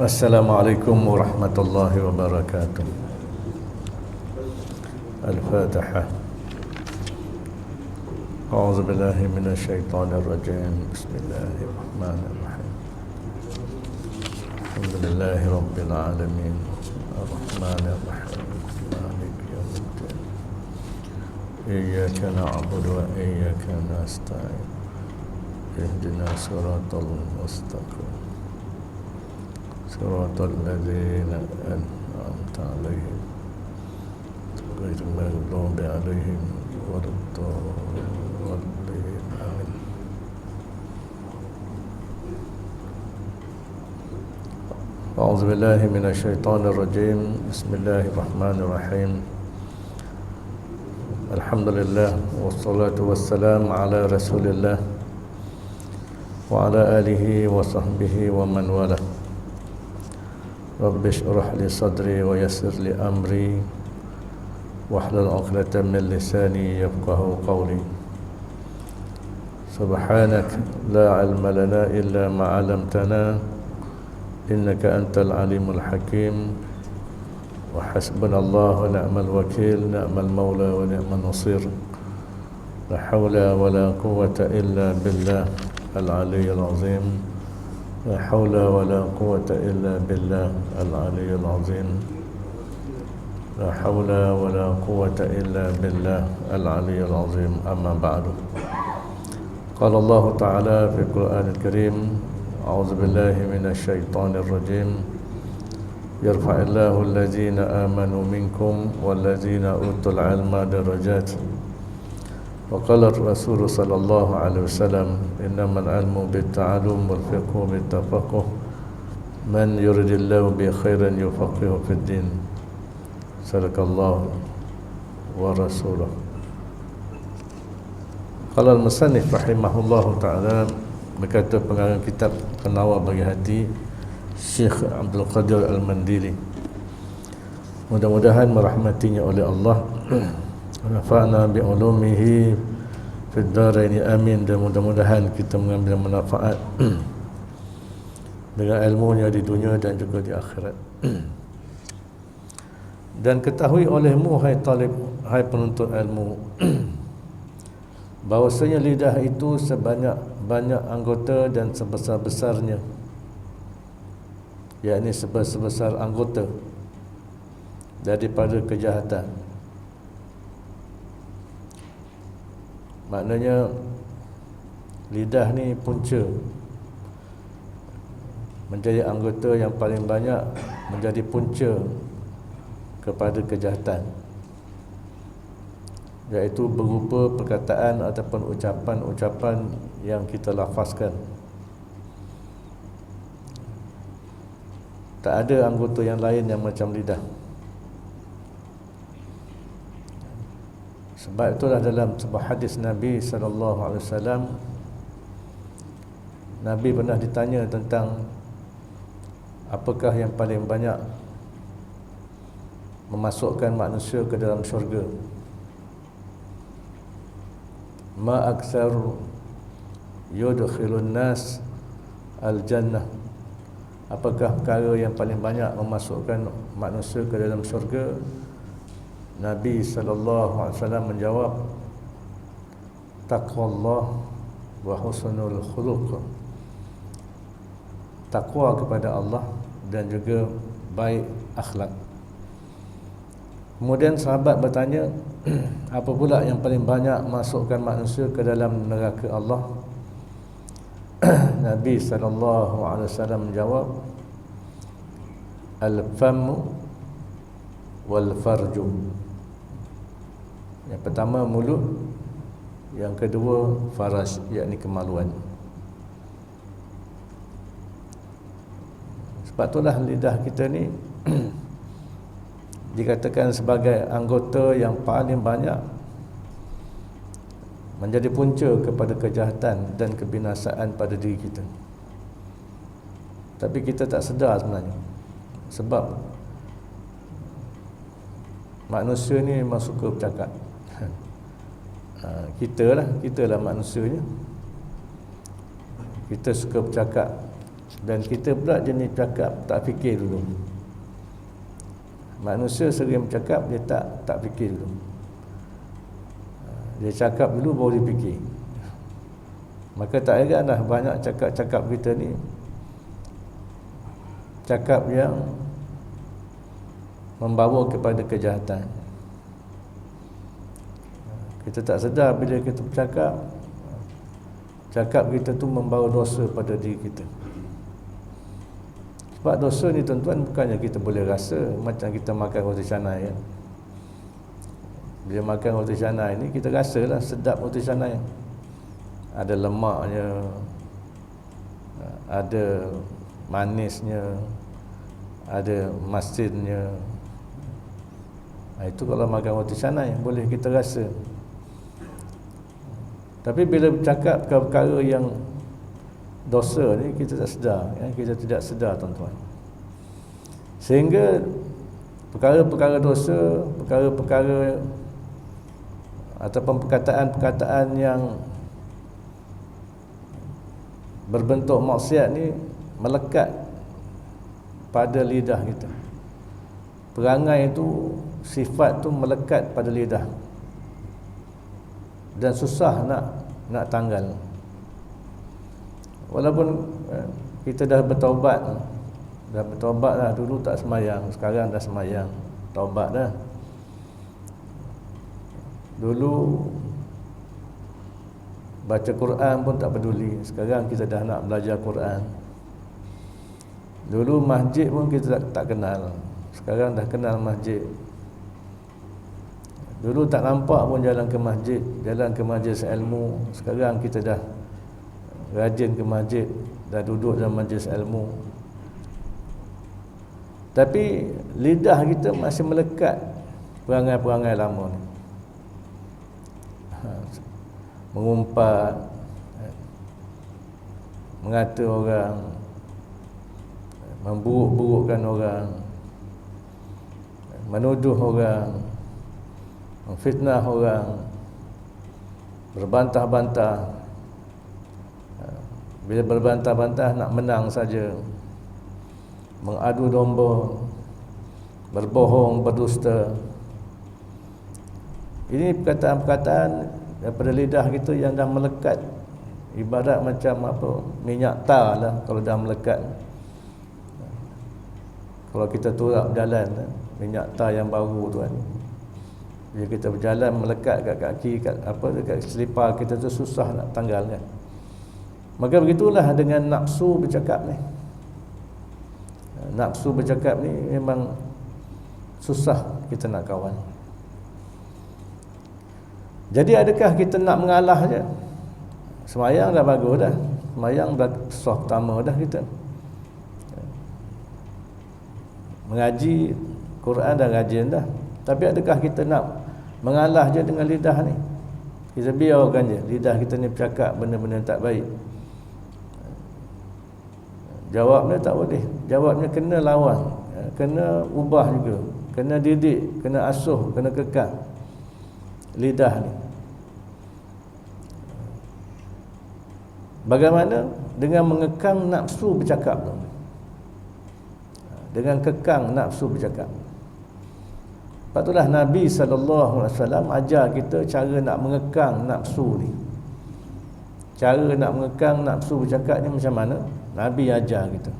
Assalamualaikum warahmatullahi wabarakatuh. Al-Fatihah. A'udzu billahi minasyaitonir rajim. Bismillahirrahmanirrahim. Alhamdulillahi rabbil alamin. Ar-Rahmanir Rahim. Maliki yaumiddin. Iyyaka na'budu wa iyyaka nasta'in. Ihdinas siratal mustaqim. صراط الذين أنعمت عليهم غير المغضوب عليهم ولا الضالين آمين. أعوذ بالله من الشيطان الرجيم. بسم الله الرحمن الرحيم. الحمد لله والصلاة والسلام على رسول الله وعلى آله وصحبه ومن والاه. Rabbi shrah li sadri wa yassir li amri wahlul 'uqdatam min lisani yafqahu qawli. Subhanak la 'ilma lana illa ma 'allamtana innaka antal alimul hakim. Wa hasbunallahu wa ni'mal wakeel, ni'mal maula wa ni'man nasir. La hawla wa la quwwata illa billah al-'aliyyil 'azim. لا حول ولا قوة إلا بالله العلي العظيم. لا حول ولا قوة إلا بالله العلي العظيم. أما بعد. قال الله تعالى في القرآن الكريم: أعوذ بالله من الشيطان الرجيم. يرفع الله الذين آمنوا منكم والذين أوتوا العلم درجات. وقال الرسول صلى الله عليه وسلم: إنما العلم بالتعلم والفقه بالتفقه. من يرد الله به خيرا يفقهه في الدين. صدق الله ورسوله. قال المصنف رحمه الله تعالى, berkata pengarang kitab Penawar Bagi Hati, Syekh Abdul Qadir Al-Mandili, mudah-mudahan merahmatinya oleh Allah, nafa'na bi'ulumihi fid dharaini amin. Dan mudah-mudahan kita mengambil manfaat dengan ilmunya di dunia dan juga di akhirat. Dan ketahui olehmu, hai talib, hai penuntut ilmu, bahawasanya lidah itu sebanyak-banyak anggota dan sebesar-besarnya, yakni sebesar anggota daripada kejahatan. Maknanya lidah ni punca, menjadi anggota yang paling banyak, menjadi punca kepada kejahatan, iaitu berupa perkataan ataupun ucapan-ucapan yang kita lafazkan. Tak ada anggota yang lain yang macam lidah. Sebab itulah dalam sebuah hadis Nabi SAW, Nabi pernah ditanya tentang apakah yang paling banyak memasukkan manusia ke dalam syurga. Ma aksar yudkhilun nas al-jannah. Apakah perkara yang paling banyak memasukkan manusia ke dalam syurga? Nabi SAW menjawab, taqwallah wa husnul khuluq. Takwa kepada Allah dan juga baik akhlak. Kemudian sahabat bertanya, apa pula yang paling banyak masukkan manusia ke dalam neraka Allah? Nabi SAW menjawab, al-famu wal farju. Yang pertama mulut, Yang kedua, farash, yakni kemaluan. Sebab itulah lidah kita ni dikatakan sebagai anggota yang paling banyak menjadi punca kepada kejahatan dan kebinasaan pada diri kita. Tapi kita tak sedar sebenarnya. Sebab manusia ni memang suka bercakap. Kita lah manusianya. Kita suka bercakap. Dan kita pula jenis cakap tak fikir dulu. Manusia sering bercakap, dia tak fikir dulu. Dia cakap dulu baru dia fikir. Maka tak heranlah banyak cakap-cakap kita ni cakap yang membawa kepada kejahatan. Kita tak sedar bila kita bercakap, cakap kita tu membawa dosa pada diri kita. Sebab dosa ni tuan-tuan bukannya kita boleh rasa macam kita makan roti canai kan. Bila makan roti canai ni kita rasalah sedap roti canai. Ada lemaknya, ada manisnya, ada masinnya. Itu kalau makan roti canai boleh kita rasa. Tapi bila bercakap perkara yang dosa ni kita tak sedar, ya? Kita tidak sedar tuan-tuan. Sehingga perkara-perkara dosa, perkara-perkara ataupun perkataan-perkataan yang berbentuk maksiat ni melekat pada lidah kita. Perangai itu, sifat tu melekat pada lidah. Dan susah nak tanggal. Walaupun kita dah bertaubat dah, dulu tak semayang, sekarang dah semayang, taubat dah. Dulu baca Quran pun tak peduli, sekarang kita dah nak belajar Quran. Dulu masjid pun kita tak kenal, sekarang dah kenal masjid. Dulu tak nampak pun jalan ke masjid, jalan ke majlis ilmu, sekarang kita dah rajin ke masjid, dah duduk dalam majlis ilmu. Tapi lidah kita masih melekat perangai-perangai lama ni. Mengumpat, mengata orang, memburuk-burukkan orang, menuduh orang, memfitnah orang, berbantah-bantah. Bila berbantah-bantah nak menang saja, mengadu domba, berbohong, berdusta. Ini perkataan-perkataan daripada lidah kita yang dah melekat. Ibarat macam minyak tar lah kalau dah melekat. Kalau kita turap jalan, minyak tar yang baru tu kan, bila kita berjalan melekat kat kaki, dekat selipar kita tu susah nak tanggal kan. Maka begitulah dengan nafsu bercakap ni. Nafsu bercakap ni memang susah kita nak kawan. Jadi adakah kita nak mengalah je? Semayang dah bagus dah, semayang dah sah pertama dah kita. Mengaji Quran dah rajin dah. Tapi adakah kita nak mengalah je dengan lidah ni? Kita biarkan je lidah kita ni bercakap benda-benda tak baik. Jawabnya tak boleh. Jawabnya kena lawan, kena ubah juga, kena didik, kena asuh, kena kekang lidah ni. Bagaimana? Dengan mengekang nafsu bercakap tu. Dengan kekang nafsu bercakap. Sebab itulah Nabi SAW ajar kita cara nak mengekang nafsu ni. Cara nak mengekang nafsu bercakap ni macam mana? Nabi ajar kita.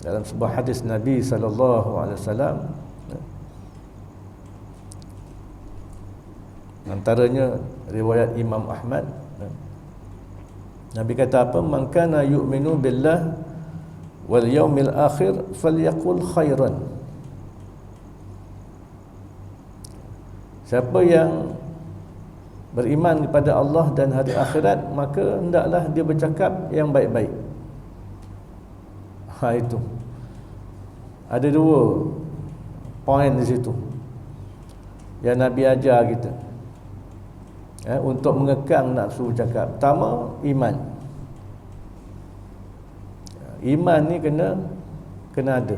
Dalam sebuah hadis Nabi SAW, antaranya riwayat Imam Ahmad, Nabi kata apa? Man kana yu'minu billah wal yaumil akhir falyaqul khairan. Siapa yang beriman kepada Allah dan hari akhirat, maka hendaklah dia bercakap yang baik-baik. Itu ada dua poin di situ yang Nabi ajar kita untuk mengekang nafsu bercakap. Pertama, iman. Iman ni kena ada.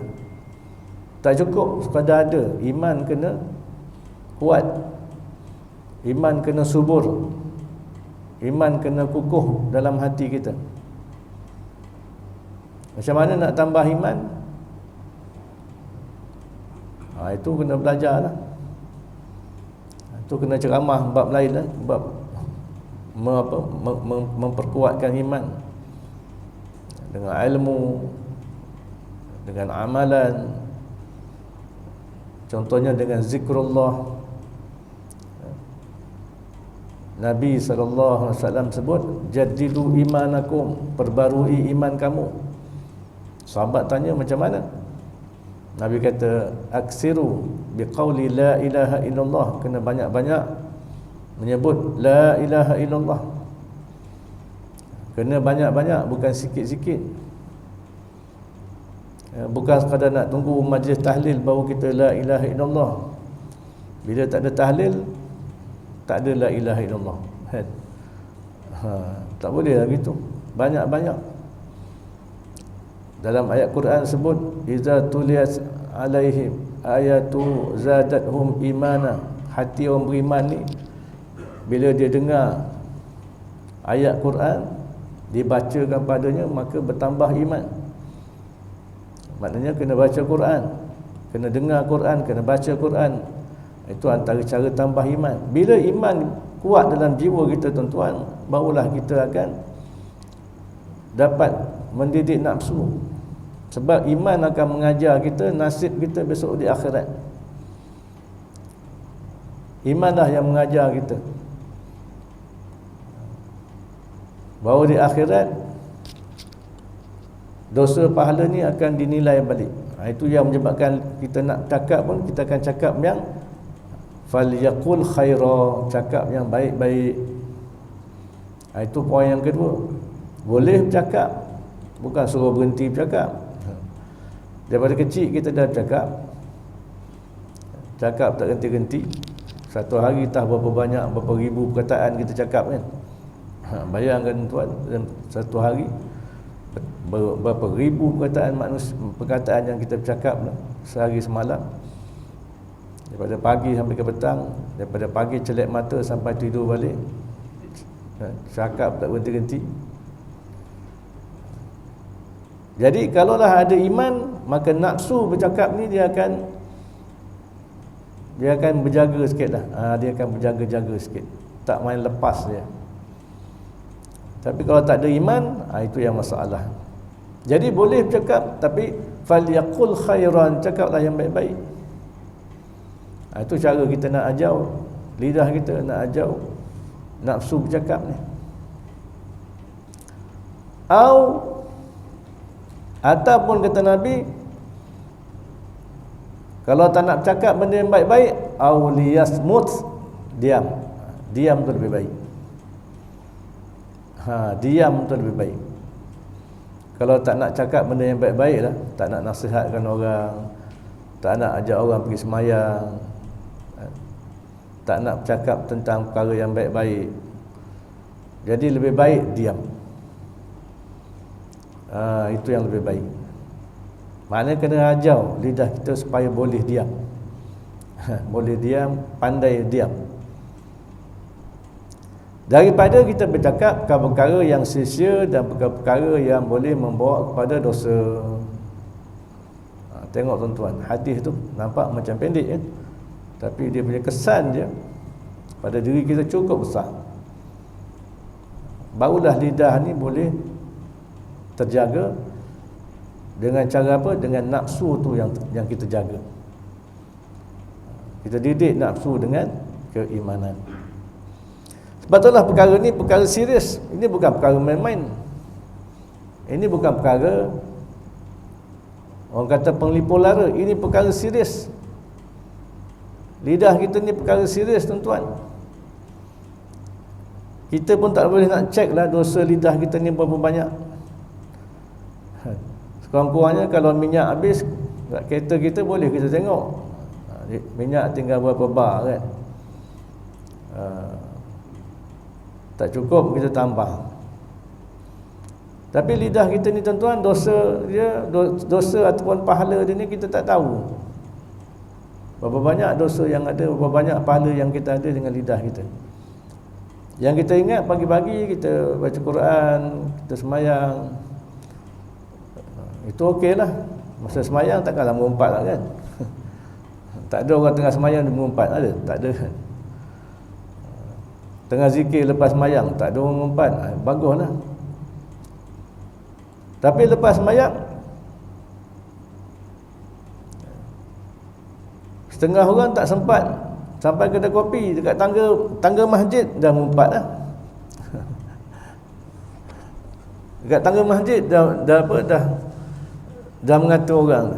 Tak cukup sekadar ada. Iman kena kuat. Iman kena subur. Iman kena kukuh dalam hati kita. Macam mana nak tambah iman? Itu kena belajar lah. Itu kena ceramah bab lain lah. Bab memperkuatkan iman dengan ilmu, dengan amalan. Contohnya dengan zikrullah. Nabi SAW sebut, jadidu imanakum, perbarui iman kamu. Sahabat tanya macam mana? Nabi kata, aksiru biqauli la ilaha illallah, kena banyak-banyak menyebut la ilaha illallah. Kena banyak-banyak, bukan sikit-sikit. Bukan sekadar nak tunggu majlis tahlil baru kita la ilaha illallah. Bila tak ada tahlil, tak ada la ilaha illallah. Tak boleh lah gitu. Banyak-banyak. Dalam ayat Quran sebut, iza tuliyat alaihim ayatu zadathum imana. Hati orang beriman ni, bila dia dengar ayat Quran dibacakan padanya, maka bertambah iman. Maknanya kena baca Quran, kena dengar Quran, kena baca Quran. Itu antara cara tambah iman. Bila iman kuat dalam jiwa kita, tuan-tuan, barulah kita akan dapat mendidik nafsu. Sebab iman akan mengajar kita nasib kita besok di akhirat. Imanlah yang mengajar kita bahawa di akhirat dosa pahala ni akan dinilai balik. Itu yang menyebabkan kita nak cakap pun, kita akan cakap yang falyaqul khaira, cakap yang baik-baik. Itu poin yang kedua. Boleh bercakap, bukan suruh berhenti bercakap. Daripada kecil kita dah cakap tak ganti-ganti. Satu hari entah berapa banyak, berapa ribu perkataan kita cakap kan. Bayangkan tuan, satu hari berapa ribu perkataan yang kita bercakap sehari semalam. Daripada pagi sampai ke petang, daripada pagi celak mata sampai tidur balik, cakap tak berhenti-henti. Jadi kalaulah ada iman, maka nafsu bercakap ni dia akan berjaga sikit lah. Dia akan berjaga-jaga sikit, tak main lepas dia. Tapi kalau tak ada iman, itu yang masalah. Jadi boleh bercakap, tapi falyaqul khairan, cakaplah yang baik-baik. Itu cara kita nak ajar lidah kita, nak ajar nafsu bercakap ni. Ataupun kata Nabi, kalau tak nak bercakap benda yang baik-baik, liyasmut, diam. Diam tu lebih baik. Diam tu lebih baik. Kalau tak nak cakap benda yang baik-baik lah, tak nak nasihatkan orang, tak nak ajak orang pergi semayang, tak nak bercakap tentang perkara yang baik-baik, jadi lebih baik diam. Itu yang lebih baik. Maknanya kena ajar lidah kita supaya boleh diam. Boleh diam, pandai diam. Daripada kita bercakap perkara yang sia-sia dan perkara yang boleh membawa kepada dosa. Tengok tuan-tuan, hadis tu nampak macam pendek kan, tapi dia punya kesan je pada diri kita cukup besar. Barulah lidah ni boleh terjaga. Dengan cara apa? Dengan nafsu tu yang kita jaga. Kita didik nafsu dengan keimanan. Sebab itulah perkara ni perkara serius. Ini bukan perkara main-main. Ini bukan perkara orang kata penglipu lara. Ini perkara serius. Lidah kita ni perkara serius, tuan-tuan. Kita pun tak boleh nak cek lah dosa lidah kita ni berapa banyak. Sekurang-kurangnya kalau minyak habis kat kereta kita boleh kita tengok minyak tinggal berapa bar kan. Tak cukup kita tambah. Tapi lidah kita ni tuan-tuan, dosa dia, dosa ataupun pahala dia ni kita tak tahu. Berapa banyak dosa yang ada, berapa banyak pahala yang kita ada dengan lidah kita. Yang kita ingat pagi-pagi kita baca Quran, kita semayang, itu okey lah. Masa semayang takkanlah mengumpat lah kan. Tak ada orang tengah semayang dia mengumpat, ada? Tak ada kan. Tengah zikir lepas semayang, tak ada orang mengumpat, baguslah. Tapi lepas semayang, setengah orang tak sempat sampai kedai kopi dekat tangga masjid dah mengumpat lah. Dekat tangga masjid dah mengata orang.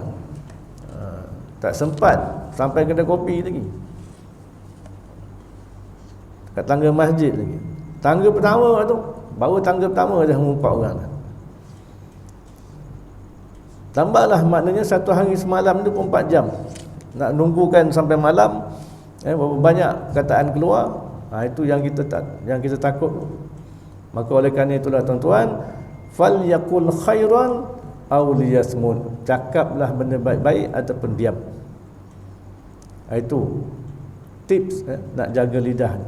Tak sempat sampai kedai kopi lagi. Dekat tangga masjid lagi. Tangga pertama tu, baru tangga pertama dah mengumpat orang. Tambahlah maknanya satu hari semalam tu 4 jam. Nak nunggukan sampai malam, berapa banyak kataan keluar, itu yang kita takut. Maka oleh kerana itulah tuan-tuan, falyaqul khairan aw liyasmut, cakaplah benda baik-baik ataupun diam. Itu tips nak jaga lidah.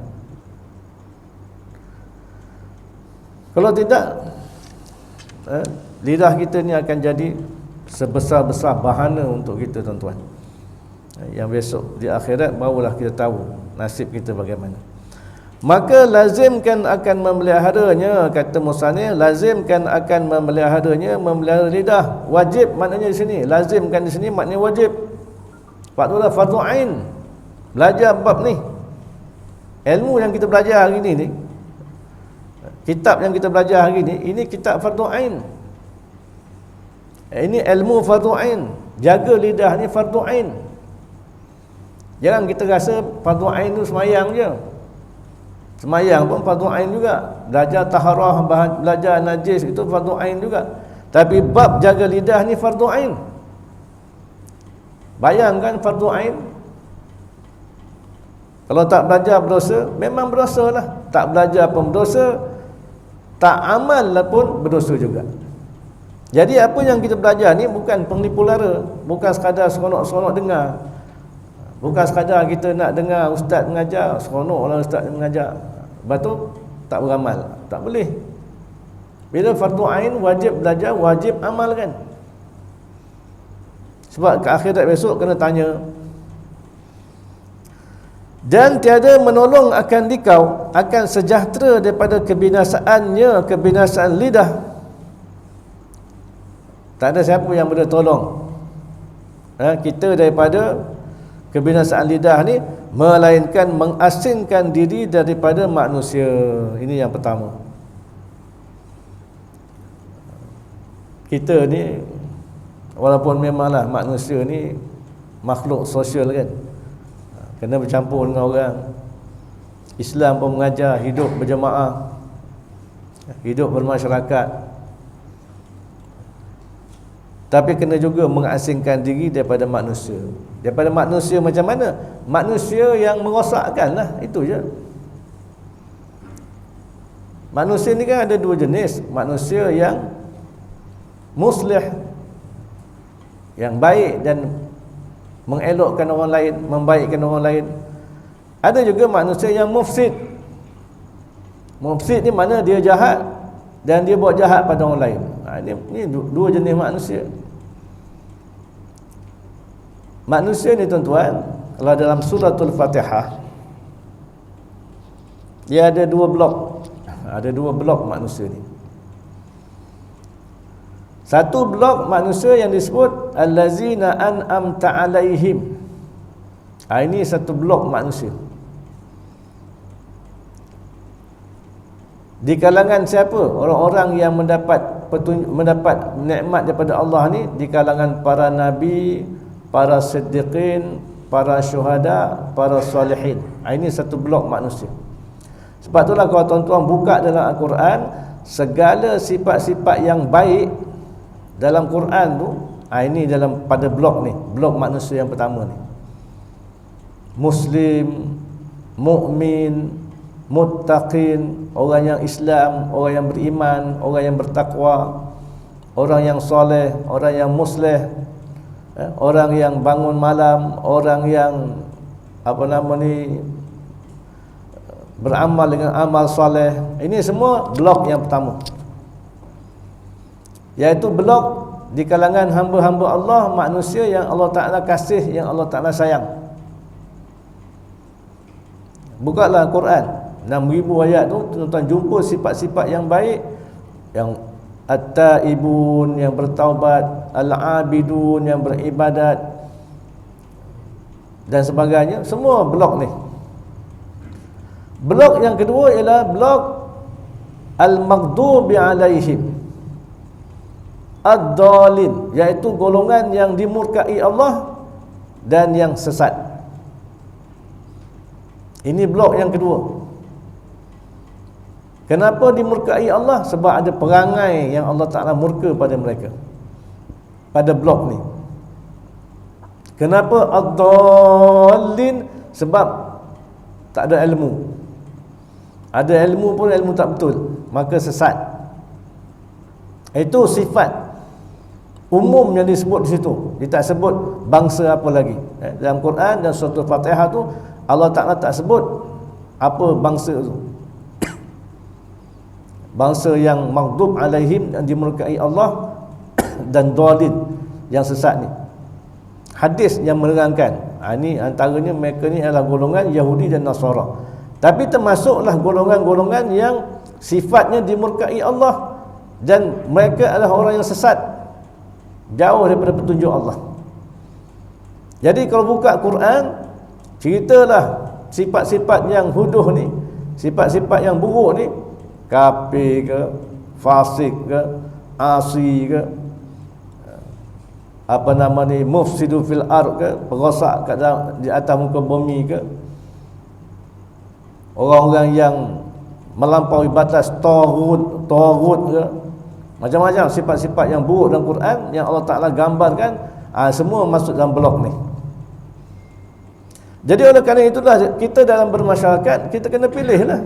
Kalau tidak, lidah kita ni akan jadi sebesar-besar bahana untuk kita tuan-tuan. Yang besok di akhirat barulah kita tahu nasib kita bagaimana. Maka lazimkan akan memeliharanya, kata musannif, lazimkan akan memeliharanya, memelihara lidah. Wajib maknanya di sini, lazimkan di sini maknanya wajib. Faktulah fardu ain. Belajar bab ni, ilmu yang kita belajar hari ni, kitab yang kita belajar hari ni, ini kitab fardu ain. Ini ilmu fardu ain. Jaga lidah ni fardu ain. Jangan kita rasa fardu ain tu semayang je. Semayang pun fardu ain juga. Belajar taharah, belajar najis, itu fardu ain juga. Tapi bab jaga lidah ni fardu ain. Bayangkan fardu ain, kalau tak belajar berdosa, memang berdosa lah. Tak belajar pun berdosa, tak amal lah pun berdosa juga. Jadi apa yang kita belajar ni bukan penipu lara, bukan sekadar seronok-seronok dengar. Bukan sekadar kita nak dengar ustaz mengajar, seronoklah ustaz mengajar, lepas tu tak beramal. Tak boleh. Bila fardu ain, wajib belajar, wajib amalkan. Sebab ke akhirat besok kena tanya. Dan tiada menolong akan dikau akan sejahtera daripada kebinasaannya, kebinasaan lidah. Tak ada siapa yang boleh tolong kita daripada kebinasaan lidah ni, melainkan mengasingkan diri daripada manusia. Ini yang pertama. Kita ni walaupun memanglah manusia ni makhluk sosial kan, kena bercampur dengan orang. Islam pun mengajar hidup berjemaah, hidup bermasyarakat. Tapi kena juga mengasingkan diri daripada manusia. Daripada manusia macam mana? Manusia yang merosakkan lah, itu je. Manusia ni kan ada dua jenis. Manusia yang muslih, yang baik dan mengelokkan orang lain, membaikkan orang lain. Ada juga manusia yang mufsid. Mufsid ni mana dia jahat dan dia buat jahat pada orang lain. Ini dua jenis manusia. Manusia ni tuan-tuan, kalau dalam suratul Fatihah, dia ada dua blok. Ada dua blok manusia ni. Satu blok manusia yang disebut allazina an'amta alaihim. Ini satu blok manusia. Di kalangan siapa? Orang-orang yang mendapat nikmat daripada Allah ni, di kalangan para nabi, para siddiqin, para syuhada, para salihin. Ini satu blok manusia. Sebab itulah kalau tuan-tuan buka dalam Al-Quran, segala sifat-sifat yang baik dalam Quran tu, ini dalam pada blok ni, blok manusia yang pertama ni. Muslim, mukmin, muttaqin, orang yang Islam, orang yang beriman, orang yang bertakwa, orang yang soleh, orang yang musleh, orang yang bangun malam, orang yang beramal dengan amal soleh. Ini semua blok yang pertama, iaitu blok di kalangan hamba-hamba Allah, manusia yang Allah Ta'ala kasih, yang Allah Ta'ala sayang. Bukalah Quran 6,000 ayat tu, tuan-tuan jumpa sifat-sifat yang baik, yang at-taibun, yang bertaubat, al-abidun, yang beribadat dan sebagainya. Semua blok ni. Blok yang kedua ialah blok al-maghdubi alaihim ad-dhalin, iaitu golongan yang dimurkai Allah dan yang sesat. Ini blok yang kedua. Kenapa dimurkai Allah? Sebab ada perangai yang Allah Ta'ala murka pada mereka, pada blok ni. Kenapa ad-dhalin? Sebab tak ada ilmu. Ada ilmu pun ilmu tak betul, maka sesat. Itu sifat umum yang disebut di situ. Dia tak sebut bangsa apa lagi. Dalam Quran dan surah Al-Fatihah tu, Allah Ta'ala tak sebut apa bangsa tu. Bangsa yang maghdub alaihim, yang dimurkai Allah, dan dhalin, yang sesat ni. Hadis yang menerangkan, ini antaranya mereka ni adalah golongan Yahudi dan Nasara. Tapi termasuklah golongan-golongan yang sifatnya dimurkai Allah, dan mereka adalah orang yang sesat, jauh daripada petunjuk Allah. Jadi kalau buka Quran, ceritalah sifat-sifat yang huduh ni, sifat-sifat yang buruk ni, kafir ke, fasik ke, asi ke, mufsidu fil ard ke, perosak kat di atas muka bumi ke, orang-orang yang melampaui batas, taghut ke, macam-macam sifat-sifat yang buruk dalam Quran yang Allah Ta'ala gambarkan, semua masuk dalam blok ni. Jadi oleh kerana itulah, kita dalam bermasyarakat, kita kena pilih lah.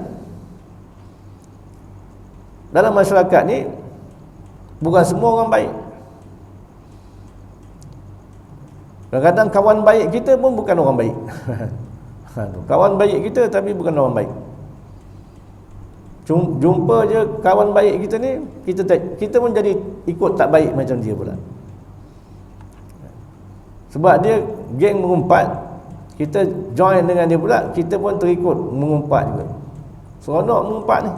Dalam masyarakat ni bukan semua orang baik. Kadang-kadang kawan baik kita pun bukan orang baik. Kawan baik kita tapi bukan orang baik. Jumpa je kawan baik kita ni, kita pun jadi ikut tak baik macam dia pula. Sebab dia geng mengumpat, kita join dengan dia pula, kita pun terikut mengumpat juga. Seronok mengumpat ni.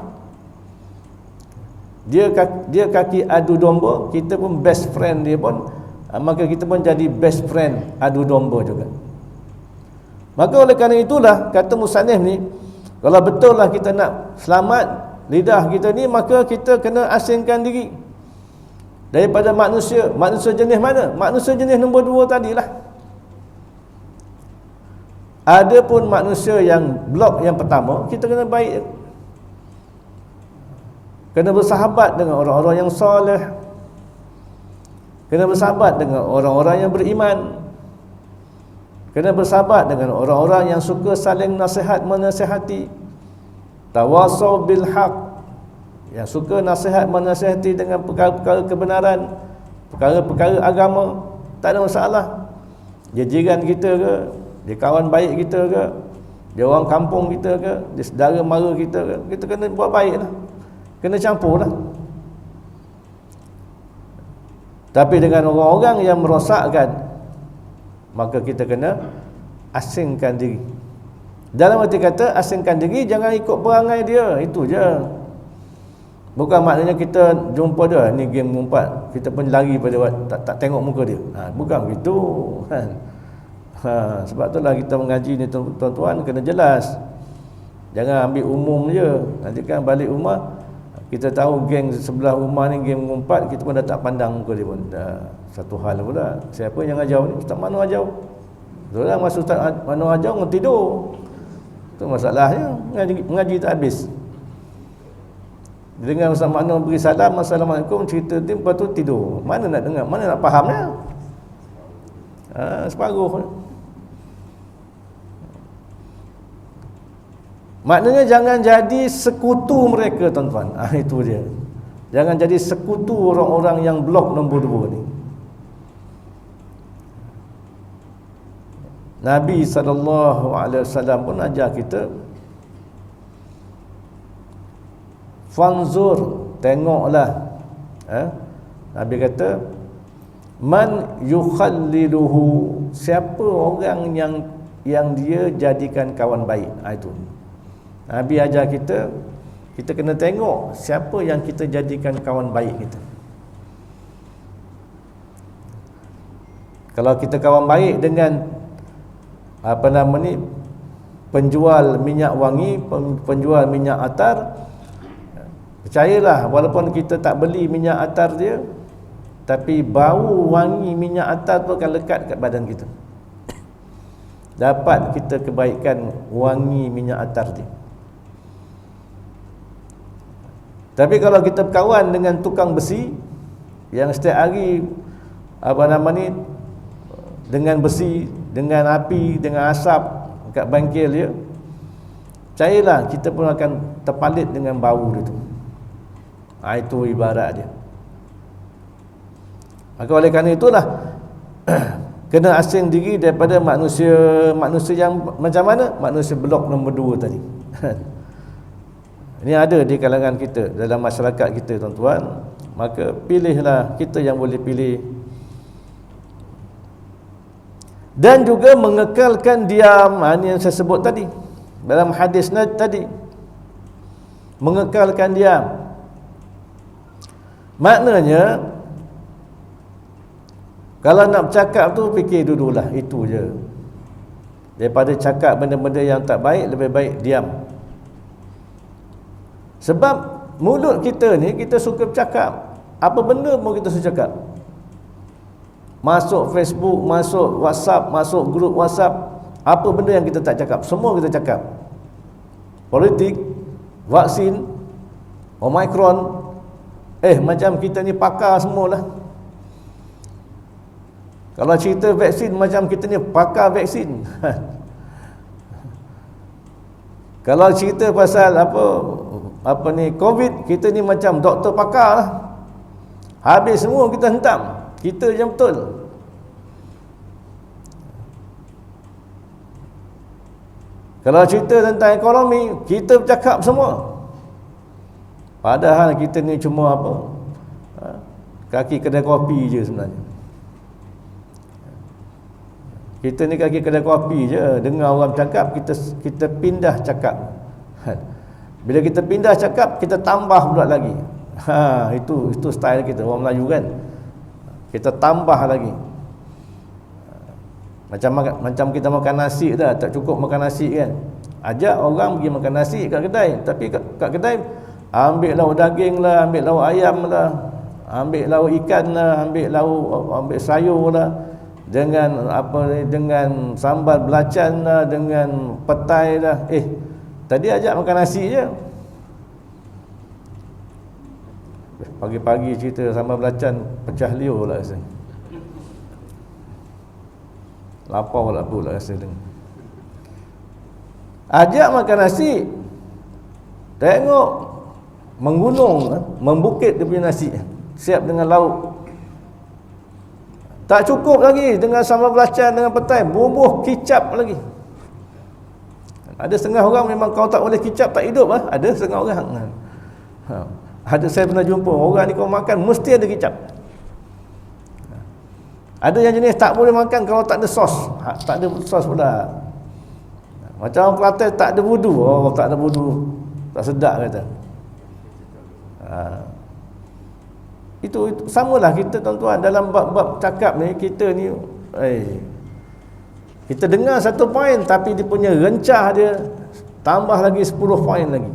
Dia kaki adu domba, kita pun best friend dia pun, maka kita pun jadi best friend adu domba juga. Maka oleh kerana itulah, kata musannif ni, kalau betul lah kita nak selamat lidah kita ni, maka kita kena asingkan diri daripada manusia. Manusia jenis mana? Manusia jenis nombor 2 tadilah. Ada pun manusia yang blok yang pertama, kita kena baik, kena bersahabat dengan orang-orang yang soleh, kena bersahabat dengan orang-orang yang beriman, kena bersahabat dengan orang-orang yang suka saling nasihat menasihati, tawasau bil haq, yang suka nasihat menasihati dengan perkara-perkara kebenaran, perkara-perkara agama. Tak ada masalah. Dia jiran kita ke, dia kawan baik kita ke, dia orang kampung kita ke, dia saudara mara kita ke, kita kena buat baik lah, kena campur lah. Tapi dengan orang-orang yang merosakkan, maka kita kena asingkan diri. Dalam arti kata asingkan diri, jangan ikut perangai dia, itu je. Bukan maknanya kita jumpa dia, ni game mengumpat, kita pun lari pada tak tengok muka dia. Bukan begitu kan. Sebab itulah kita mengaji ni tuan-tuan, kena jelas. Jangan ambil umum je. Nanti kan balik rumah, kita tahu geng sebelah rumah ni geng mengumpat, kita pun dah tak pandang muka dia pun. Dah satu hal pula. Siapa yang ajau ni? Ustaz Manu ajau. Betul lah, masa Ustaz Manu ajau, orang tidur. Itu masalahnya, mengaji tak habis. Dengar Ustaz Makno beri salam, Assalamualaikum, cerita tu, lepas tu tidur. Mana nak dengar, mana nak fahamnya? Separuh. Maknanya jangan jadi sekutu mereka, tuan-tuan. Itu dia. Jangan jadi sekutu orang-orang yang blok nombor 2 ni. Nabi SAW pun ajar kita, fanzur, tengoklah. Nabi kata, man yukhalliluhu, siapa orang yang dia jadikan kawan baik. Itu Nabi ajar kita, kita kena tengok siapa yang kita jadikan kawan baik kita. Kalau kita kawan baik dengan penjual minyak wangi, penjual minyak atar, percayalah, walaupun kita tak beli minyak atar dia, tapi bau wangi minyak atar tu akan lekat kat badan kita. Dapat kita kebaikan wangi minyak atar dia. Tapi kalau kita berkawan dengan tukang besi yang setiap hari dengan besi, dengan api, dengan asap kat bangkil dia, percayalah kita pun akan terpalit dengan bau dia tu. Itu ibarat dia. Maka oleh kerana itulah kena asing diri daripada manusia yang macam mana? Manusia blok nombor 2 tadi. Ini ada di kalangan kita, dalam masyarakat kita, tuan-tuan. Maka pilihlah, kita yang boleh pilih. Dan juga mengekalkan diam. Ini yang saya sebut tadi dalam hadis tadi, mengekalkan diam. Maknanya, kalau nak bercakap tu, fikir dululah, itu je. Daripada cakap benda-benda yang tak baik, lebih baik diam. Sebab mulut kita ni, kita suka bercakap. Apa benda pun kita suka cakap. Masuk Facebook, masuk WhatsApp, masuk grup WhatsApp, apa benda yang kita tak cakap, semua kita cakap. Politik, vaksin, Omicron, macam kita ni pakar semualah. Kalau cerita vaksin, macam kita ni pakar vaksin. Kalau cerita pasal COVID, kita ni macam doktor pakar lah. Habis semua kita hentam, kita yang betul. Kalau cerita tentang ekonomi, kita bercakap semua. Padahal kita ni cuma kaki kedai kopi je sebenarnya. Kita ni kaki kedai kopi je, dengar orang cakap, kita pindah cakap. Bila kita pindah cakap, kita tambah pula lagi. Itu style kita, orang Melayu kan. Kita tambah lagi. Macam kita makan nasi dah, tak cukup makan nasi kan. Ajak orang pergi makan nasi kat kedai, tapi kat kedai ambil lauk daging lah, ambil lauk ayam lah, ambil lauk ikan lah, ambil sayur lah, dengan dengan sambal belacan lah, dengan petai lah. Tadi ajak makan nasi je. Pagi-pagi cerita sambal belacan, pecah liur lah rasa. Lapar pula rasa dengar. Ajak makan nasi, tengok menggunung, membukit dia punya nasi, siap dengan lauk. Tak cukup lagi dengan sambal belacan, dengan petai, bubuh kicap lagi. Ada setengah orang memang kalau tak boleh kicap tak hidup lah. Ada setengah orang. Ada, saya pernah jumpa orang ni kalau makan mesti ada kicap. Ada yang jenis tak boleh makan kalau tak ada sos. Tak ada sos pula. Macam orang Kelantan tak ada wudu. Tak ada wudu, tak sedap kata. Itu samalah kita, tuan-tuan, dalam bab cakap ni, kita ni kita dengar satu poin, tapi dia punya rencah dia tambah lagi 10 poin lagi.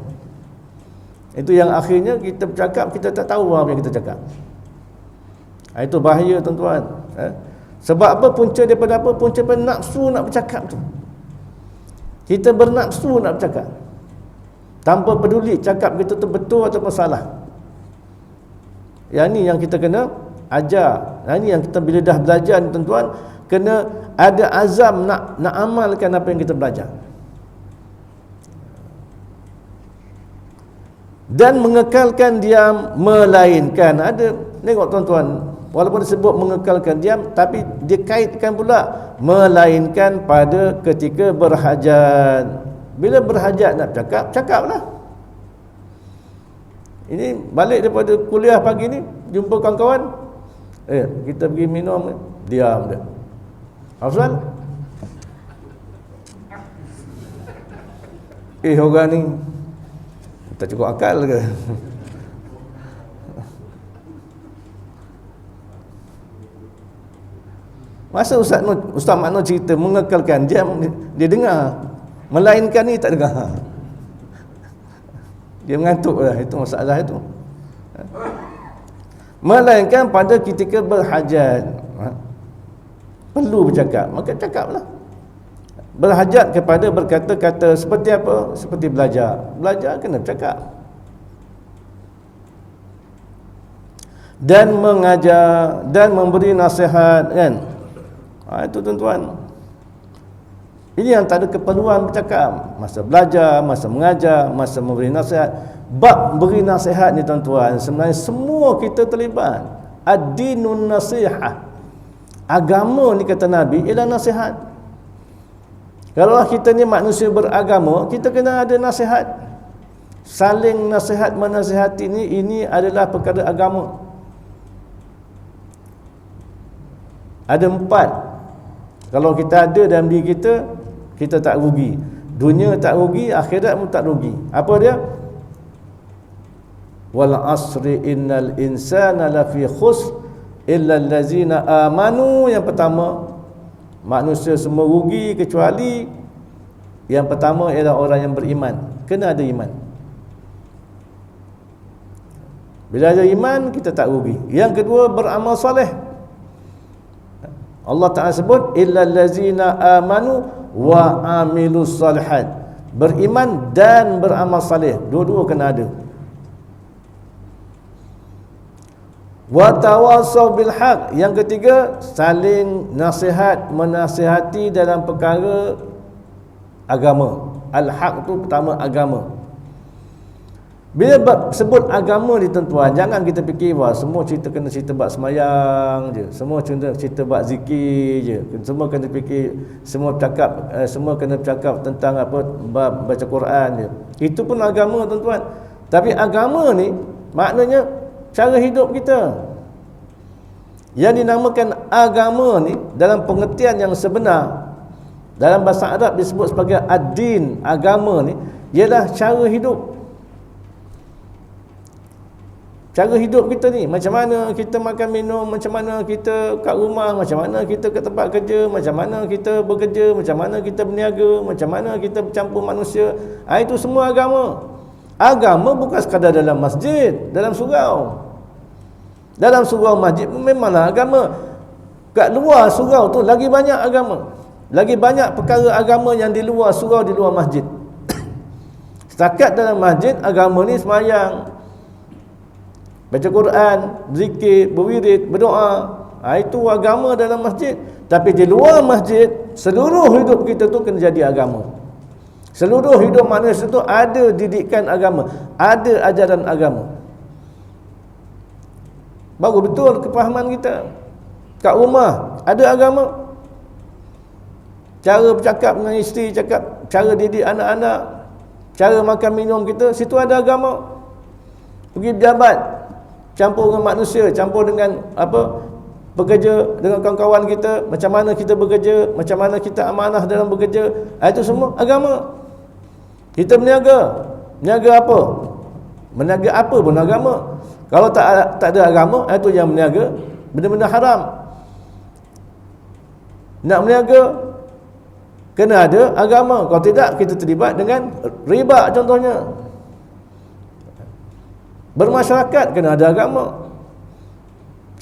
Itu yang akhirnya kita bercakap, kita tak tahu apa yang kita cakap. Itu bahaya, tuan-tuan. Sebab apa? Punca daripada apa? Punca daripada nafsu nak bercakap tu. Kita bernafsu nak bercakap, tanpa peduli cakap kita tu betul ataupun salah. Yang ni yang kita kena ajar. Yang ni yang kita bila dah belajar ni tuan-tuan, kena ada azam nak amalkan apa yang kita belajar. Dan mengekalkan diam, melainkan. Ada, tengok tuan-tuan, walaupun disebut mengekalkan diam, tapi dia kaitkan pula melainkan pada ketika berhajat. Bila berhajat nak cakap, cakaplah. Ini balik daripada kuliah pagi ni, jumpa kawan-kawan, kita pergi minum, diam dia. Afzal, orang ni tak cukup akal ke? Masa Ustaz Makno cerita mengekalkan dia dengar, melainkan ni tak dengar. Dia mengantuk lah, itu masalah itu. Melainkan pada ketika berhajat, perlu bercakap, maka cakaplah. Berhajat kepada berkata-kata seperti apa? Seperti belajar. Belajar kena bercakap. Dan mengajar dan memberi nasihat, kan? Itu tuan-tuan. Ini yang tak ada keperluan bercakap. Masa belajar, masa mengajar, masa memberi nasihat. Bab beri nasihat ni tuan-tuan, sebenarnya semua kita terlibat. Ad-dinun nasihah. Agama ni kata Nabi ialah nasihat. Kalau kita ni manusia beragama, kita kena ada nasihat. Saling nasihat menasihati ini adalah perkara agama. Ada 4. Kalau kita ada dalam diri kita, kita tak rugi. Dunia tak rugi, akhirat pun tak rugi. Apa dia? Wal asri innal insana lafi khusr illa allazina amanu. Yang pertama, manusia semua rugi kecuali yang pertama ialah orang yang beriman. Kena ada iman. Bila ada iman, kita tak rugi. Yang kedua, beramal soleh. Allah Ta'ala sebut illal ladzina amanu wa amilus salihat. Beriman dan beramal saleh, dua-dua kena ada. Wa tawasaw bil haq. Yang ketiga, saling nasihat menasihati dalam perkara agama. Al-haq tu pertama agama. Bila sebut agama ni tuan-tuan, jangan kita fikir wah semua kena cerita bab semayang je, semua cerita bab zikir je, semua kena fikir, semua kena bercakap tentang apa, bab baca Quran je. Itu pun agama tuan-tuan. Tapi agama ni maknanya cara hidup kita. Yang dinamakan agama ni dalam pengertian yang sebenar, dalam bahasa Arab disebut sebagai ad-din. Agama ni ialah cara hidup. Cara hidup kita ni, macam mana kita makan minum, macam mana kita kat rumah, macam mana kita ke tempat kerja, macam mana kita bekerja, macam mana kita berniaga, macam mana kita bercampur manusia. Itu semua agama. Agama bukan sekadar dalam masjid, dalam surau. Dalam surau masjid memanglah agama. Kat luar surau tu lagi banyak agama. Lagi banyak perkara agama yang di luar surau, di luar masjid. Setakat dalam masjid, agama ni sembahyang, baca Quran, zikir, berwirid, berdoa. Itu agama dalam masjid. Tapi di luar masjid, seluruh hidup kita tu kena jadi agama. Seluruh hidup manusia tu ada didikan agama, ada ajaran agama. Baru betul kefahaman kita. Kat rumah ada agama. Cara bercakap dengan isteri, cara didik anak-anak, cara makan minum kita, situ ada agama. Pergi pejabat, campur dengan manusia, campur dengan bekerja dengan kawan-kawan kita, macam mana kita bekerja, macam mana kita amanah dalam bekerja. Itu semua agama. Kita berniaga, apa? Berniaga apa pun agama. Kalau tak ada agama, itu yang berniaga benda-benda haram. Nak berniaga kena ada agama. Kalau tidak, kita terlibat dengan riba contohnya. Bermasyarakat kena ada agama.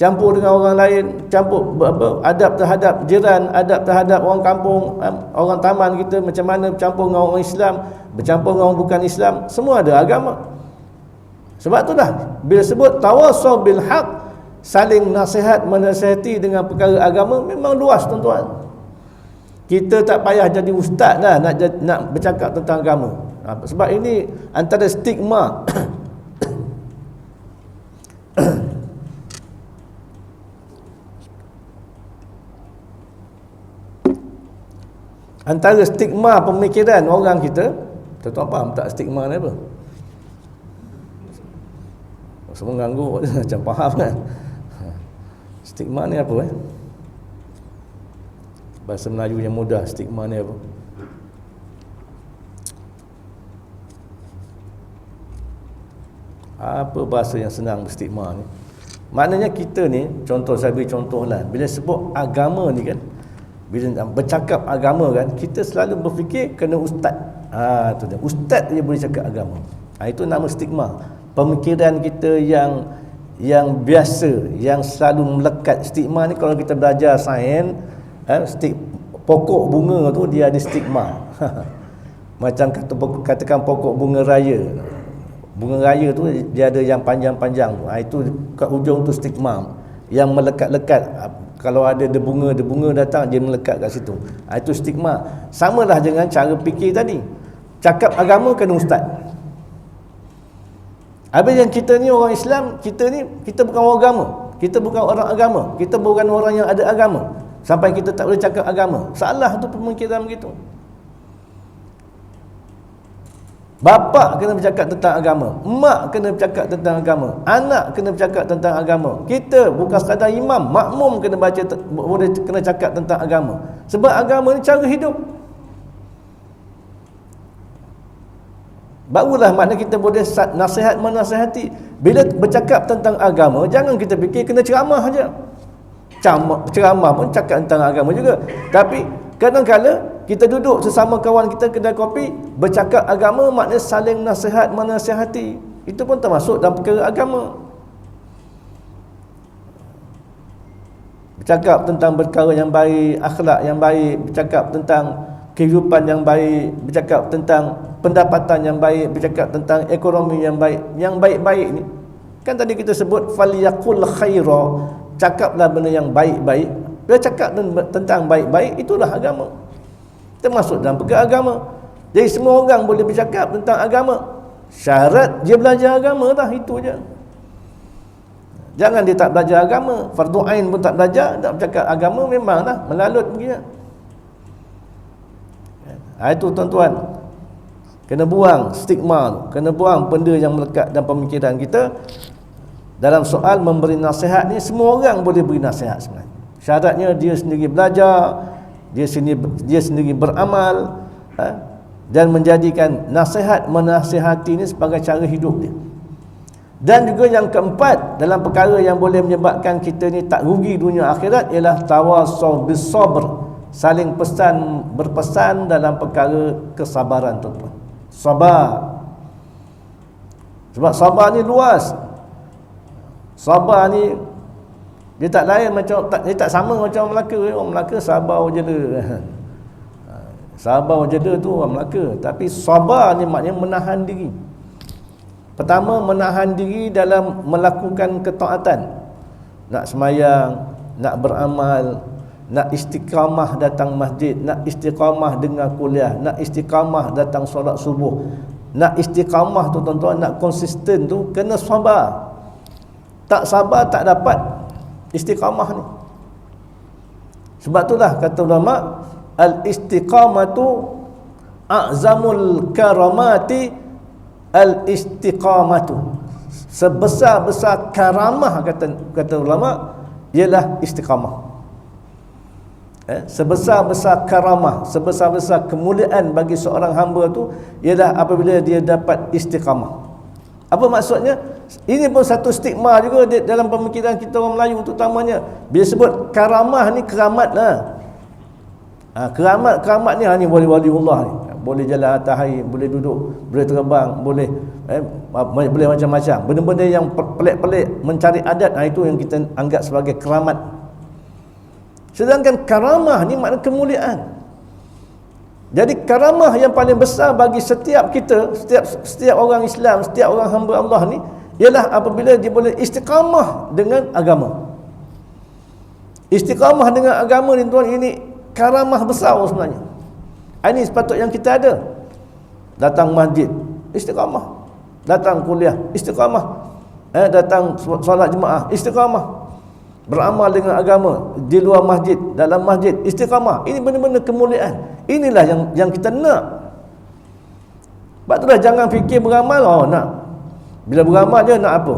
campur dengan orang lain, campur adab terhadap jiran, adab terhadap orang kampung, orang taman kita, macam mana bercampur dengan orang Islam, bercampur dengan orang bukan Islam, semua ada agama. Sebab itulah bila sebut tawasaw bil haq, saling nasihat menasihati dengan perkara agama, memang luas tuan-tuan. Kita tak payah jadi ustaz lah nak bercakap tentang agama. Sebab ini antara stigma antara stigma pemikiran orang kita. Tuan-tuan faham tak stigma ni apa? Semua ngangguk macam faham kan. Stigma ni apa bahasa Melayu yang mudah, stigma ni apa? Apa bahasa yang senang stigma ni? Maknanya kita ni, contoh saya beri contoh lah, bila sebut agama ni kan, bila bercakap agama kan, kita selalu berfikir kena ustaz. Tu dia, ustaz dia boleh cakap agama. Itu nama stigma. Pemikiran kita yang biasa, yang selalu melekat. Stigma ni kalau kita belajar sains, pokok bunga tu dia ada stigma. Macam katakan pokok bunga raya. Bunga raya tu dia ada yang panjang-panjang. Itu kat hujung tu stigma yang melekat-lekat. Kalau ada bunga datang, dia melekat kat situ. Itu stigma. Samalah dengan cara fikir tadi. Cakap agama kena ustaz. Habis yang kita ni orang Islam, kita bukan orang agama. Kita bukan orang agama. Kita bukan orang yang ada agama. Sampai kita tak boleh cakap agama. Salah tu pemikiran begitu. Bapa kena bercakap tentang agama, mak kena bercakap tentang agama, anak kena bercakap tentang agama. Kita bukan sekadar imam, makmum kena kena cakap tentang agama. Sebab agama ni cara hidup. Barulah makna kita boleh nasihat menasihati. Bila bercakap tentang agama, jangan kita fikir kena ceramah saja. Ceramah pun cakap tentang agama juga. Tapi kadang-kadang kita duduk sesama kawan kita kedai kopi, bercakap agama, maknanya saling nasihat menasihati. Itu pun termasuk dalam perkara agama. Bercakap tentang perkara yang baik, akhlak yang baik, bercakap tentang kehidupan yang baik, bercakap tentang pendapatan yang baik, bercakap tentang ekonomi yang baik. Yang baik-baik ni kan tadi kita sebut falyaqul khaira, cakaplah benda yang baik-baik. Bila cakap tentang baik-baik, itulah agama. Termasuk dalam perkara agama. Jadi semua orang boleh bercakap tentang agama. Syarat dia belajar agama lah, itu je. Jangan dia tak belajar agama, fardu ain pun tak belajar, nak bercakap agama memanglah melalut begini. Itu tuan-tuan, kena buang stigma, kena buang benda yang melekat dalam pemikiran kita. Dalam soal memberi nasihat ni, semua orang boleh beri nasihat sebenarnya. Syaratnya dia sendiri belajar, dia sendiri beramal, dan menjadikan nasihat menasihati ini sebagai cara hidup dia. Dan juga yang keempat dalam perkara yang boleh menyebabkan kita ni tak rugi dunia akhirat ialah tawasaw bis sabr, saling berpesan dalam perkara kesabaran tuan-tuan. Sabar. Sebab sabar ni luas. Sabar ni dia tak lain macam, dia tak sama macam orang Melaka. Orang Melaka sabar je dah. Sabar je dah tu orang Melaka. Tapi sabar ni maknanya menahan diri. Pertama, menahan diri dalam melakukan ketaatan. Nak semayang, nak beramal, nak istiqamah datang masjid, nak istiqamah dengar kuliah, nak istiqamah datang solat subuh. Nak istiqamah tu tuan-tuan, nak konsisten tu kena sabar. Tak sabar tak dapat istiqamah ni. Sebab itulah kata ulama, al-istiqamatu a'zamul karamati al-istiqamatu. Sebesar-besar karamah kata ulama ialah istiqamah. Sebesar-besar karamah, sebesar-besar kemuliaan bagi seorang hamba tu ialah apabila dia dapat istiqamah. Apa maksudnya? Ini pun satu stigma juga dalam pemikiran kita orang Melayu terutamanya. Bila sebut karamah ni, keramat lah. Keramat ni, ni wali-waliullah ni. boleh jalan atas air, boleh duduk, boleh terbang, boleh boleh macam-macam. Benda-benda yang pelik-pelik, mencari adat, itu yang kita anggap sebagai keramat. Sedangkan karamah ni makna kemuliaan. Jadi karamah yang paling besar bagi setiap kita, setiap orang Islam, setiap orang hamba Allah ni, ialah apabila dia boleh istiqamah dengan agama. Istiqamah dengan agama ni tuan, ini karamah besar sebenarnya. Ini sepatut yang kita ada. Datang masjid, istiqamah. Datang kuliah, istiqamah. Datang solat jemaah, istiqamah. Beramal dengan agama di luar masjid, dalam masjid, istiqamah. Ini benda-benda kemuliaan. Inilah yang kita nak. Sebab itulah jangan fikir beramal, nak. Bila beramal je nak apa?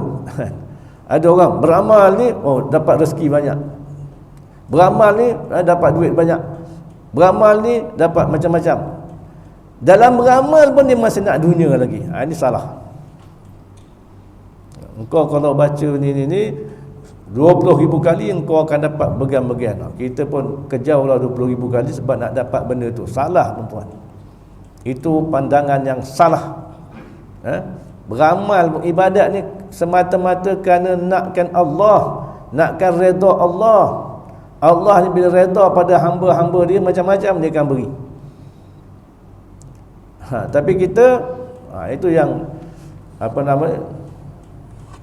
Ada orang beramal ni, dapat rezeki banyak. Beramal ni dapat duit banyak. Beramal ni dapat macam-macam. Dalam beramal pun dia masih nak dunia lagi. Ini salah. Engkau kalau baca ni 20,000 kali engkau akan dapat bagian-bagian. Kita pun kejauhlah 20,000 kali sebab nak dapat benda tu. Salah tuan-tuan. Itu pandangan yang salah. Beramal, ibadat ni semata-mata kerana nakkan Allah, nakkan redha Allah. Allah ni bila redha pada hamba-hamba dia, macam-macam dia akan beri. Tapi kita itu yang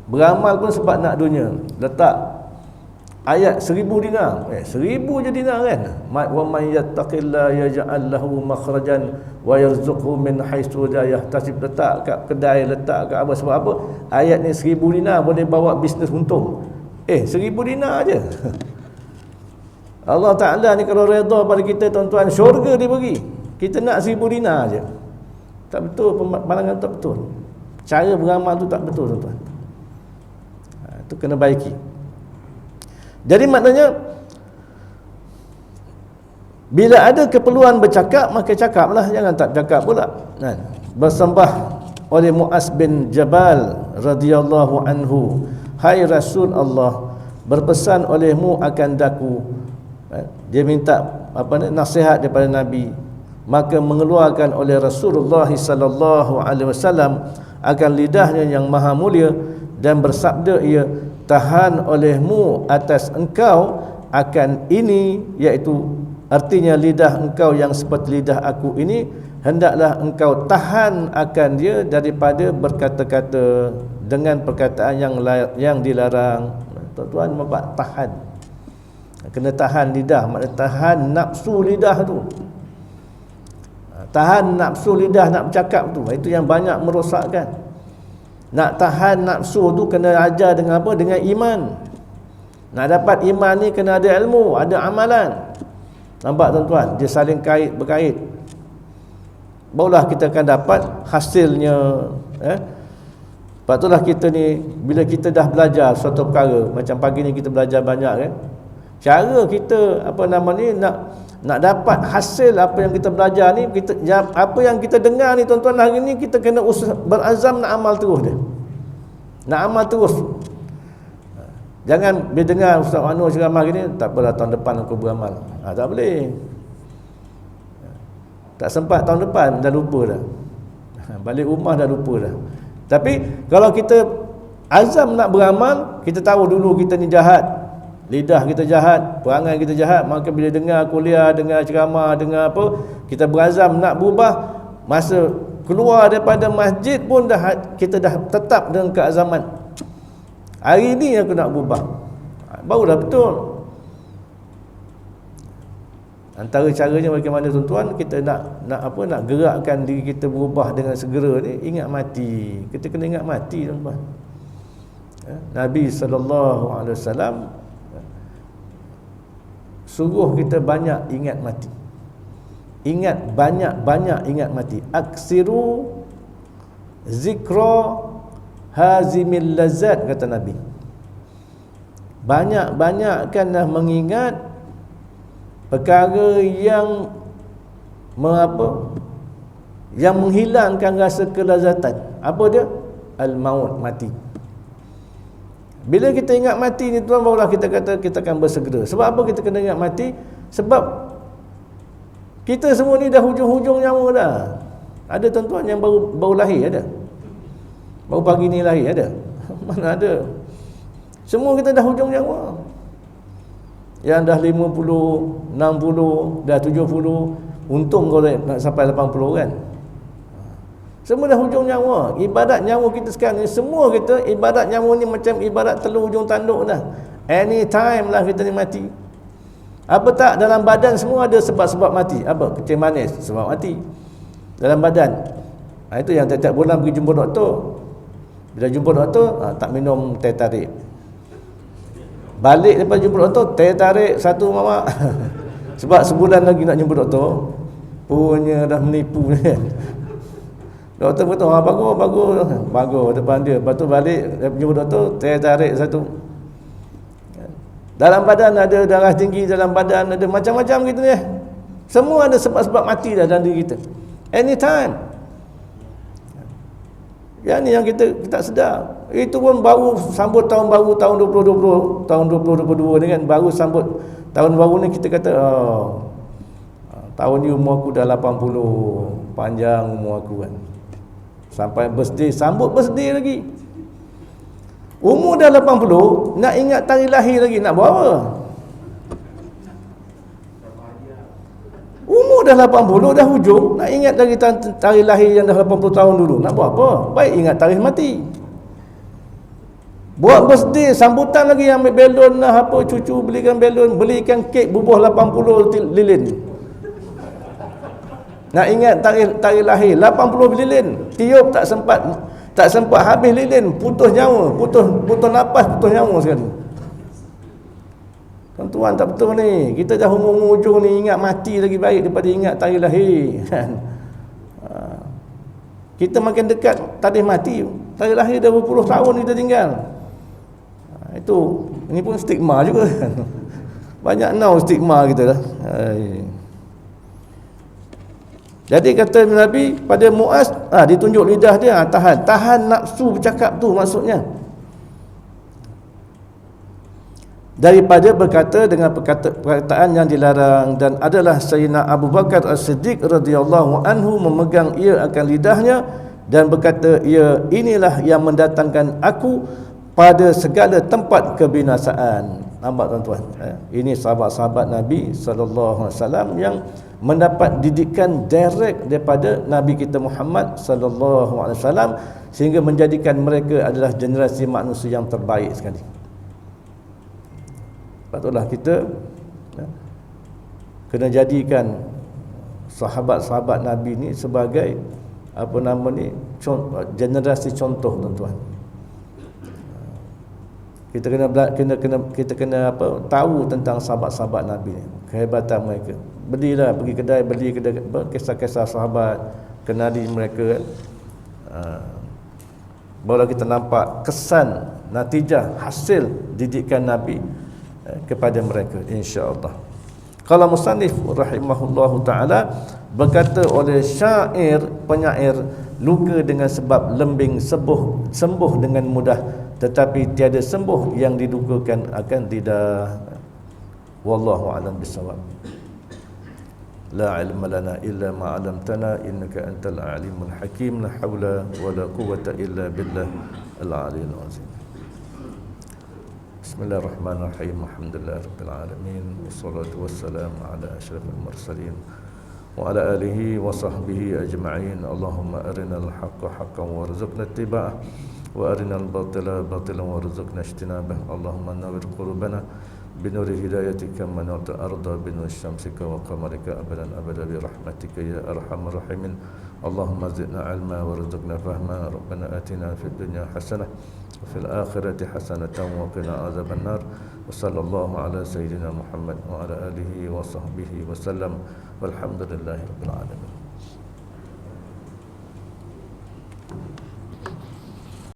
beramal pun sebab nak dunia. Letak ayat 1000 dinar. 1000 je dinar kan. Wa may yattaqillaha yaj'al lahu makhrajan wa yarzuqhu min haitsu la yahtasib. Letak kat kedai, letak kat apa, sebab apa? Ayat ni 1000 dinar boleh bawa bisnes untung. 1000 dinar aje. Allah Ta'ala ni kalau redha pada kita tuan-tuan, syurga dia bagi. Kita nak 1000 dinar aje. Tak betul, pandangan tak betul. Cara beramal tu tak betul tuan-tuan. Itu kena baiki. Jadi maknanya bila ada keperluan bercakap, maka cakaplah, jangan tak cakap pula. Bersembah oleh Muaz bin Jabal radhiyallahu anhu, hai Rasul Allah, berpesan olehmu akan daku. Dia minta nasihat daripada Nabi. Maka mengeluarkan oleh Rasulullah sallallahu alaihi wasallam akan lidahnya yang maha mulia, dan bersabda ia, tahan olehmu atas engkau akan ini, iaitu artinya lidah engkau yang seperti lidah aku ini, hendaklah engkau tahan akan dia daripada berkata-kata dengan perkataan yang dilarang. Tuan-tuan, nampak tahan. Kena tahan lidah, maknanya tahan nafsu lidah tu. Tahan nafsu lidah nak bercakap tu, itu yang banyak merosakkan. Nak tahan nafsu tu kena ajar dengan apa? Dengan iman. Nak dapat iman ni kena ada ilmu, ada amalan. Nampak tuan-tuan, dia saling berkait. Barulah kita akan dapat hasilnya. Sebab itulah kita ni, bila kita dah belajar suatu perkara, macam pagi ni kita belajar banyak kan, cara kita nak dapat hasil apa yang kita belajar ni, apa yang kita dengar ni tuan-tuan hari ni, kita kena berazam nak amal terus dia. Nak amal terus. Jangan bila dengar Ustaz Anwar ceramah gini, tak apalah tahun depan aku beramal. Tak boleh. Tak sempat tahun depan, dah lupa dah. Balik rumah dah lupa dah. Tapi kalau kita azam nak beramal, kita tahu dulu kita ni jahat. Lidah kita jahat, perangai kita jahat, maka bila dengar kuliah, dengar ceramah, dengar apa, kita berazam nak berubah. Masa keluar daripada masjid pun kita dah tetap dengan keazaman. Hari ni aku nak berubah. Barulah betul. Antara caranya bagaimana tuan-tuan, kita nak gerakkan diri kita berubah dengan segera ni, ingat mati. Kita kena ingat mati tuan-tuan. Nabi SAW suruh kita banyak ingat mati. Ingat banyak-banyak ingat mati. Aksiru zikra hazimil lazat, kata Nabi. Banyak-banyakkanlah mengingat perkara yang yang menghilangkan rasa kelazatan. Apa dia? Al-maut, mati. Bila kita ingat mati ni tuan, barulah kita kata kita akan bersegera. Sebab apa kita kena ingat mati? Sebab Kita semua ni dah hujung-hujung nyawa dah. Ada tuan-tuan yang baru lahir ada. Baru pagi ni lahir ada. Mana ada. Semua kita dah hujung nyawa. Yang dah 50, 60, dah 70, untung kalau nak sampai 80 kan. Semua dah hujung nyawa. Ibadat nyawa kita sekarang ni, semua kita ibadat nyawa ni macam ibadat telur hujung tanduk dah. Anytime lah kita ni mati. Apa tak, dalam badan semua ada sebab-sebab mati. Apa? Kencing manis, sebab mati dalam badan. Itu yang tiap-tiap bulan pergi jumpa doktor. Bila jumpa doktor, tak minum teh tarik. Balik daripada jumpa doktor, teh tarik satu mamak. Sebab sebulan lagi nak jumpa doktor. Punya dah menipu ni. Doktor kata, bagus depan dia. Lepas tu balik jumpa doktor, teh tarik satu. Dalam badan ada darah tinggi, dalam badan ada macam-macam gitu ni. Semua ada sebab-sebab mati dah dalam diri kita. Anytime. Yang ni yang kita tak sedar. Itu pun baru sambut tahun baru, tahun 2020, tahun 2022 ni kan, baru sambut tahun baru ni kita kata, tahun ni umur aku dah 80, panjang umur aku kan. Sampai birthday, sambut birthday lagi. Umur dah 80, nak ingat tarikh lahir lagi, nak buat apa? Umur dah 80, dah hujung, nak ingat lagi tarikh lahir yang dah 80 tahun dulu, nak buat apa? Baik ingat tarikh mati. Buat birthday, sambutan lagi, ambil belon lah, apa, cucu belikan belon, belikan kek bubuh 80 lilin. Nak ingat tarikh lahir 80 lilin, tiup tak sempat habis lilin, putus nyawa, putus nafas, putus nyawa sekali. Tuan-tuan tak betul ni. Kita dah umur hujung ni, ingat mati lagi baik daripada ingat tarikh lahir. Kita makin dekat tarikh mati, tarikh lahir dah berpuluh tahun kita tinggal. Ini pun stigma juga. Banyak now stigma kita dah. Jadi kata Nabi pada Muaz, ditunjuk lidah dia, tahan nafsu bercakap tu maksudnya. Daripada berkata dengan perkataan yang dilarang, dan adalah Sayyidina Abu Bakar As-Siddiq radhiyallahu anhu memegang ia akan lidahnya dan berkata, inilah yang mendatangkan aku pada segala tempat kebinasaan. Nampak tuan-tuan, ini sahabat-sahabat Nabi sallallahu alaihi wasallam yang mendapat didikan direct daripada Nabi kita Muhammad sallallahu alaihi wasallam, sehingga menjadikan mereka adalah generasi manusia yang terbaik sekali. Patutlah kita kena jadikan sahabat-sahabat Nabi ni sebagai generasi contoh tuan-tuan. Kita kena tahu tentang sahabat-sahabat Nabi ni, kehebatan mereka. Pergi kedai, beli kisah-kisah sahabat, kenali mereka kan. Barulah kita nampak kesan, natijah, hasil didikan Nabi kepada mereka, insya-Allah. Kalau musannif rahimahullahu taala berkata oleh syair, penyair, luka dengan sebab lembing sembuh dengan mudah, tetapi tiada sembuh yang didukakan akan lidah. Wallahu a'lam bissawab. La ilma lana illa ma 'allamtana innaka antal alimul hakim. La haula wala quwwata illa billah al-'aliyyil 'azim. Bismillahirrahmanirrahim. Alhamdulillahirabbil alamin, wassalatu wassalamu ala asyrafil mursalin wa ala alihi wa sahbihi ajma'in. Allahumma arinal haqqa haqqan warzuqna ittiba'ah wa arinal batila batilan warzuqna ijtinabah. Allahumma nawwir qulubana binuri hidayatika manata arda binur syamsika wa qamarika abadan abada bi rahmatika ya arhamar rahimin. Allahumma zidna ilma warzuqna fahma. Rabbana atina fid dunya hasanah wa fil akhirati hasanatan wa qina azaban nar. Wa sallallahu ala sayyidina Muhammad wa ala alihi wa sahbihi wa sallam. Walhamdulillahirabbil alamin.